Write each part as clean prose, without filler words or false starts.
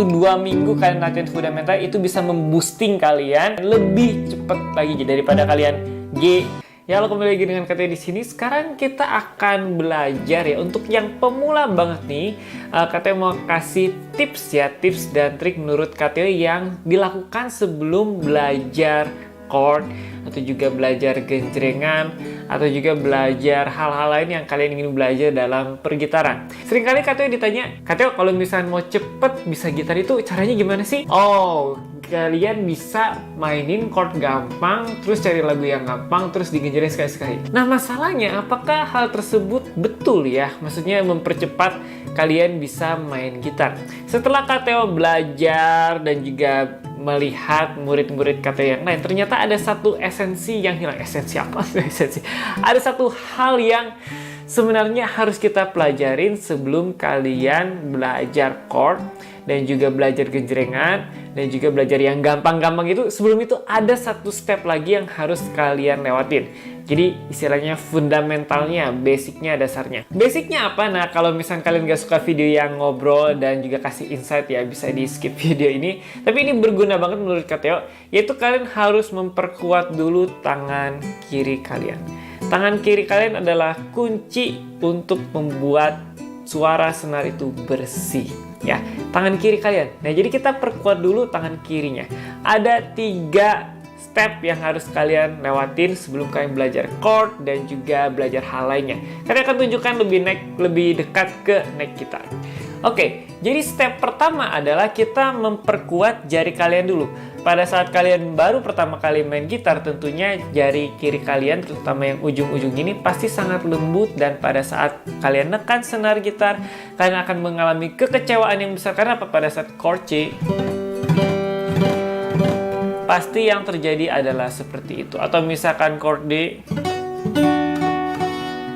1-2 minggu kalian latihan fundamental itu bisa memboosting kalian lebih cepat lagi daripada kalian G. Ya, lo kembali lagi dengan Kateo di sini. Sekarang kita akan belajar ya untuk yang pemula banget nih. Kateo mau kasih tips ya, tips dan trik menurut Kateo yang dilakukan sebelum belajar chord atau juga belajar genjrengan atau juga belajar hal-hal lain yang kalian ingin belajar dalam pergitaran. Seringkali Kateo ditanya, Kateo kalau misalnya mau cepet bisa gitar itu caranya gimana sih? Oh, kalian bisa mainin chord gampang, terus cari lagu yang gampang, terus digenjreng sekali-sekali. Nah, masalahnya apakah hal tersebut betul ya? Maksudnya mempercepat kalian bisa main gitar. Setelah Kateo belajar dan juga melihat murid-murid Kateo yang lain, ternyata ada satu esensi yang hilang. Esensi apa? Esensi. Ada satu hal yang sebenarnya harus kita pelajarin sebelum kalian belajar chord dan juga belajar genjrengan dan juga belajar yang gampang-gampang itu. Sebelum itu ada satu step lagi yang harus kalian lewatin. Jadi istilahnya fundamentalnya, basicnya, dasarnya. Basicnya apa? Nah, kalau misalnya kalian gak suka video yang ngobrol dan juga kasih insight ya, bisa di skip video ini. Tapi ini berguna banget menurut Kateo, yaitu kalian harus memperkuat dulu tangan kiri kalian. Tangan kiri kalian adalah kunci untuk membuat suara senar itu bersih. Ya, tangan kiri kalian. Nah, jadi kita perkuat dulu tangan kirinya. Ada 3 step yang harus kalian lewatin sebelum kalian belajar chord dan juga belajar hal lainnya. Kalian akan tunjukkan lebih dekat ke neck gitar. Oke, jadi step pertama adalah kita memperkuat jari kalian dulu. Pada saat kalian baru pertama kali main gitar, tentunya jari kiri kalian, terutama yang ujung-ujung ini, pasti sangat lembut. Dan pada saat kalian nekan senar gitar, kalian akan mengalami kekecewaan yang besar. Karena apa? Pada saat chord C, pasti yang terjadi adalah seperti itu. Atau misalkan chord D,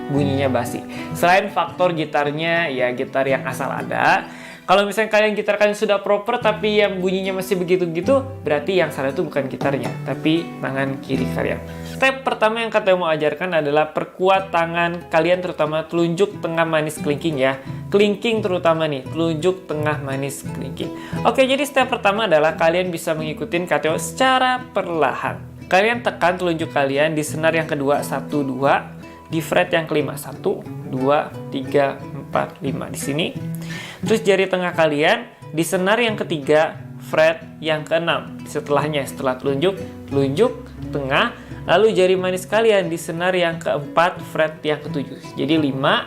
bunyinya basi. Selain faktor gitarnya, ya gitar yang asal ada. Kalau misalnya gitar kalian sudah proper tapi yang bunyinya masih begitu-gitu, berarti yang salah itu bukan gitarnya, tapi tangan kiri kalian. Step pertama yang Kateo mau ajarkan adalah perkuat tangan kalian, terutama telunjuk tengah manis kelingking ya. Kelingking terutama nih, telunjuk tengah manis kelingking. Oke, jadi step pertama adalah kalian bisa mengikuti Kateo secara perlahan. Kalian tekan telunjuk kalian di senar yang kedua 1, 2, di fret yang kelima 1, 2, 3, 4, 5 di sini. Terus jari tengah kalian di senar yang ketiga, fret yang ke-6. Setelahnya, setelah telunjuk tengah, lalu jari manis kalian di senar yang keempat, fret yang ke-7. Jadi 5,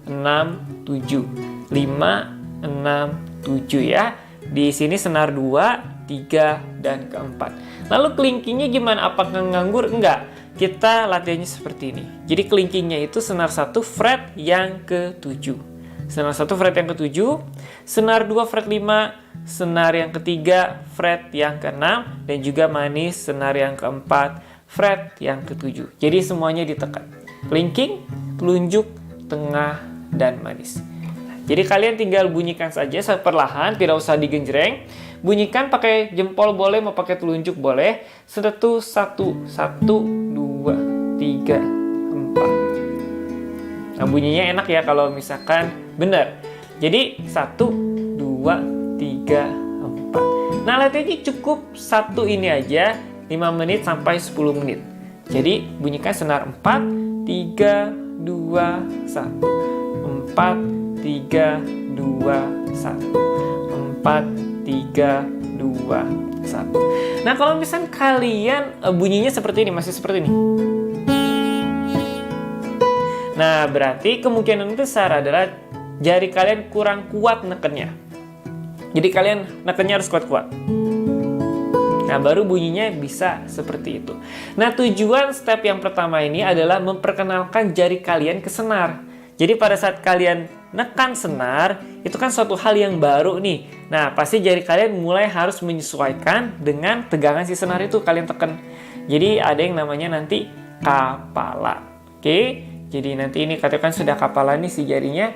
6, 7. 5, 6, 7 ya. Di sini senar 2, 3, dan keempat. Lalu kelingkingnya gimana? Apakah nganggur? Enggak. Kita latihannya seperti ini. Jadi kelingkingnya itu senar 1, fret yang ke-7. Senar 1 fret yang ke-7, senar 2 fret 5, senar yang ketiga fret yang ke-6, dan juga manis senar yang keempat fret yang ke-7. Jadi semuanya ditekan. Kelingking, telunjuk, tengah, dan manis. Jadi kalian tinggal bunyikan saja perlahan, tidak usah digenjreng. Bunyikan pakai jempol boleh, mau pakai telunjuk boleh. 1, 1, 2, 3, 4. Nah, bunyinya enak ya kalau misalkan benar. Jadi 1, 2, 3, 4. Nah, latihannya cukup satu ini aja, 5 menit sampai 10 menit. Jadi bunyikan senar 4, 3, 2, 1. 4, 3, 2, 1. 4, 3, 2, 1. Nah, kalau misalnya kalian bunyinya seperti ini, masih seperti ini. Nah, berarti kemungkinan besar adalah jari kalian kurang kuat nekennya. Jadi kalian nekennya harus kuat-kuat. Nah, baru bunyinya bisa seperti itu. Nah, tujuan step yang pertama ini adalah memperkenalkan jari kalian ke senar. Jadi pada saat kalian nekan senar, itu kan suatu hal yang baru nih. Nah, pasti jari kalian mulai harus menyesuaikan dengan tegangan si senar itu kalian tekan. Jadi ada yang namanya nanti kapala. Oke? Jadi nanti ini katakan sudah kapalan nih si jarinya.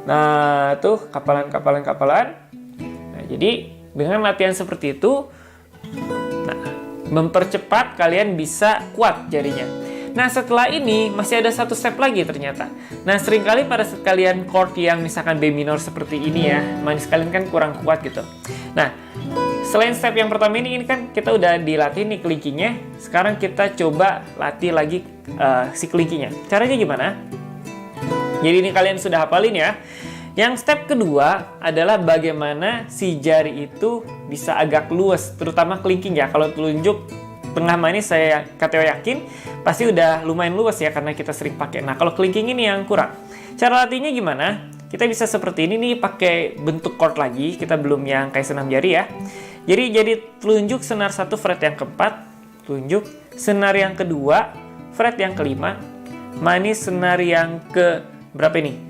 Nah, tuh kapalan. Nah, jadi dengan latihan seperti itu, nah, mempercepat kalian bisa kuat jarinya. Nah, setelah ini masih ada satu step lagi ternyata. Nah, seringkali pada saat kalian chord yang misalkan B minor seperti ini ya, manis kalian kan kurang kuat gitu. Nah, selain step yang pertama ini kan kita udah dilatih nih kelingkingnya. Sekarang kita coba latih lagi si kelingkingnya. Caranya gimana? Jadi ini kalian sudah hafalin ya. Yang step kedua adalah bagaimana si jari itu bisa agak luas, terutama kelingking ya. Kalau telunjuk tengah manis saya Kateo yakin pasti udah lumayan luas ya karena kita sering pakai. Nah, kalau kelingking ini yang kurang. Cara latihnya gimana? Kita bisa seperti ini nih, pakai bentuk chord lagi. Kita belum yang kayak senam jari ya. Jadi telunjuk senar 1 fret yang keempat, telunjuk senar yang kedua, fret yang kelima, manis senar yang ke berapa ini?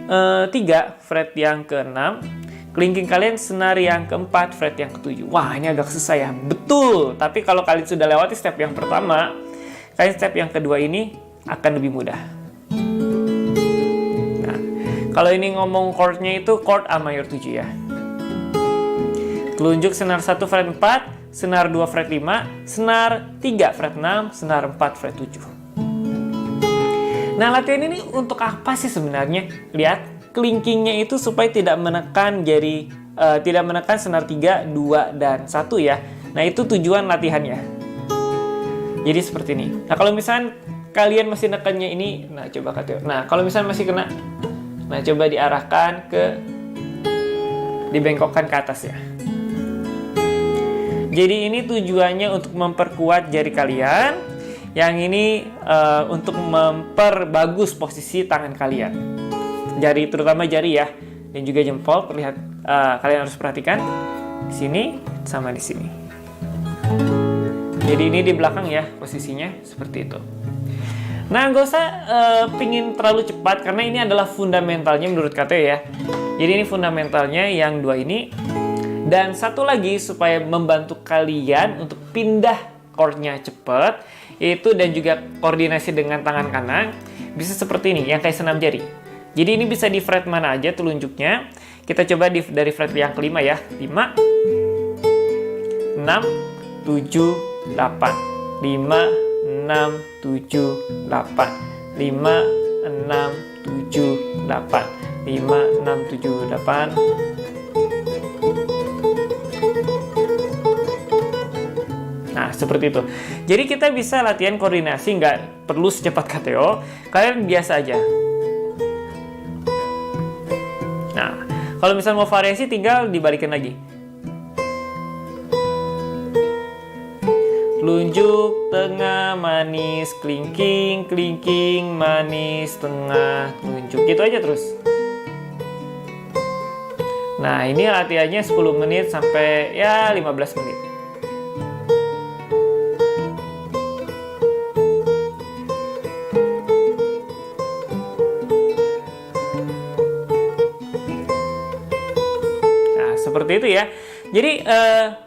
3 fret yang ke-6, kelingking kalian senar yang ke-4 fret yang ke-7. Wah, ini agak susah ya. Betul, tapi kalau kalian sudah lewati step yang pertama, kalian step yang kedua ini akan lebih mudah. Nah, kalau ini ngomong chordnya itu chord A mayor 7 ya. Telunjuk senar 1 fret 4, senar 2 fret 5, senar 3 fret 6, senar 4 fret 7. Nah, latihan ini untuk apa sih sebenarnya? Lihat, kelingkingnya itu supaya tidak menekan jari, tidak menekan senar 3, 2, dan 1 ya. Nah, itu tujuan latihannya. Jadi seperti ini. Nah, kalau misalnya kalian masih nekannya ini, nah coba Kateo. Nah, kalau misalnya masih kena, nah coba diarahkan ke, dibengkokkan ke atas ya. Jadi ini tujuannya untuk memperkuat jari kalian. Yang ini untuk memperbagus posisi tangan kalian. Jari, terutama jari ya, dan juga jempol. Terlihat, kalian harus perhatikan di sini sama di sini. Jadi ini di belakang ya posisinya seperti itu. Nah, nggak usah pingin terlalu cepat karena ini adalah fundamentalnya menurut Kateo ya. Jadi ini fundamentalnya yang dua ini. Dan satu lagi supaya membantu kalian untuk pindah chordnya cepat, itu dan juga koordinasi dengan tangan kanan bisa seperti ini yang kayak senam jari. Jadi ini bisa di fret mana aja telunjuknya. Kita coba dari fret yang kelima ya. 5 6 7 8 5 6 7 8 5 6 7 8 5 6 7 8. Nah, seperti itu. Jadi kita bisa latihan koordinasi, nggak perlu secepat Kateo. Kalian biasa aja. Nah, kalau misalnya mau variasi tinggal dibalikin lagi. Telunjuk, tengah, manis, kelingking, kelingking, manis, tengah, telunjuk. Gitu aja terus. Nah, ini latihannya 10 menit sampai ya 15 menit. Seperti itu ya. Jadi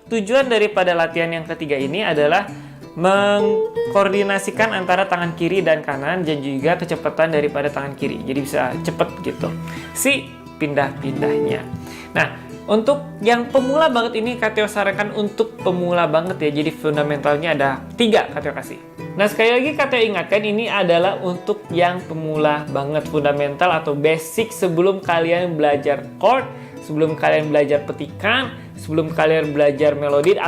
tujuan daripada latihan yang ketiga ini adalah mengkoordinasikan antara tangan kiri dan kanan dan juga kecepatan daripada tangan kiri. Jadi bisa cepet gitu si pindah-pindahnya. Nah, untuk yang pemula banget ini Kateo sarankan untuk pemula banget ya. Jadi fundamentalnya ada 3 Kateo kasih. Nah, sekali lagi Kateo ingatkan ini adalah untuk yang pemula banget, fundamental atau basic sebelum kalian belajar chord, sebelum kalian belajar petikan, sebelum kalian belajar melodi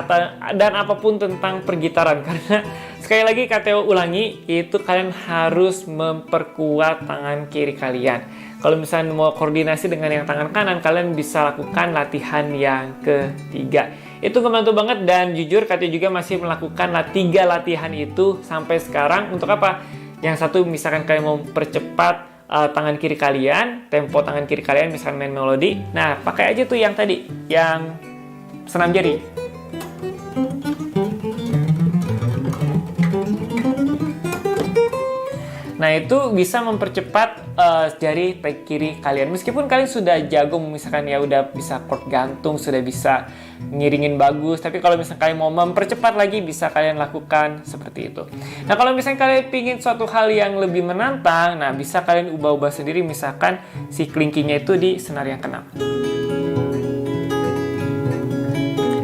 dan apapun tentang pergitaran. Karena sekali lagi Kateo ulangi, itu kalian harus memperkuat tangan kiri kalian. Kalau misalnya mau koordinasi dengan yang tangan kanan, kalian bisa lakukan latihan yang ketiga. Itu membantu banget dan jujur Kateo juga masih melakukan 3 latihan itu sampai sekarang. Untuk apa? Yang satu misalkan kalian mau percepat tangan kiri kalian, tempo tangan kiri kalian misalnya main melodi. Nah, pakai aja tuh yang tadi, yang senam jari. Nah, itu bisa mempercepat jari kiri kalian. Meskipun kalian sudah jago, misalkan ya udah bisa chord gantung, sudah bisa ngiringin bagus, tapi kalau misalkan kalian mau mempercepat lagi, bisa kalian lakukan seperti itu. Nah, kalau misalkan kalian ingin suatu hal yang lebih menantang, nah bisa kalian ubah-ubah sendiri, misalkan si kelingkingnya itu di senar yang ke-6.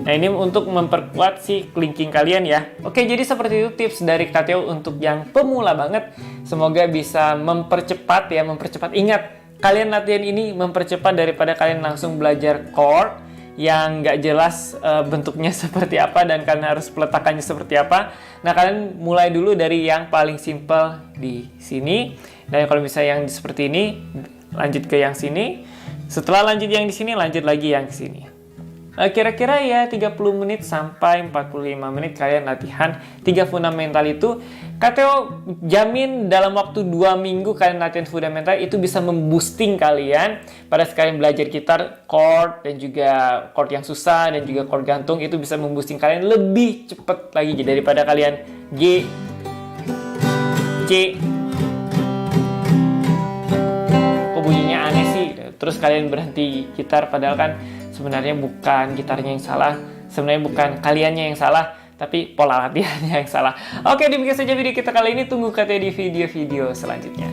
Nah, ini untuk memperkuat si kelingking kalian ya. Oke, jadi seperti itu tips dari Kak Theo untuk yang pemula banget. Semoga bisa mempercepat ya, mempercepat. Ingat, kalian latihan ini mempercepat daripada kalian langsung belajar chord yang nggak jelas bentuknya seperti apa dan kalian harus peletakannya seperti apa. Nah, kalian mulai dulu dari yang paling simple di sini. Dan kalau misalnya yang seperti ini, lanjut ke yang sini. Setelah lanjut yang di sini, lanjut lagi yang ke sini. Kira-kira ya 30 menit sampai 45 menit kalian latihan 3 fundamental itu. Kak Theo jamin dalam waktu 2 minggu kalian latihan fundamental itu bisa memboosting kalian pada sekalian belajar gitar, chord, dan juga chord yang susah, dan juga chord gantung. Itu bisa memboosting kalian lebih cepat lagi daripada kalian G, C. Kok bunyinya aneh sih? Terus kalian berhenti gitar, padahal kan sebenarnya bukan gitarnya yang salah, sebenarnya bukan kaliannya yang salah, tapi pola latihannya yang salah. Oke, demikian saja video kita kali ini. Tunggu Kak Theo di video-video selanjutnya.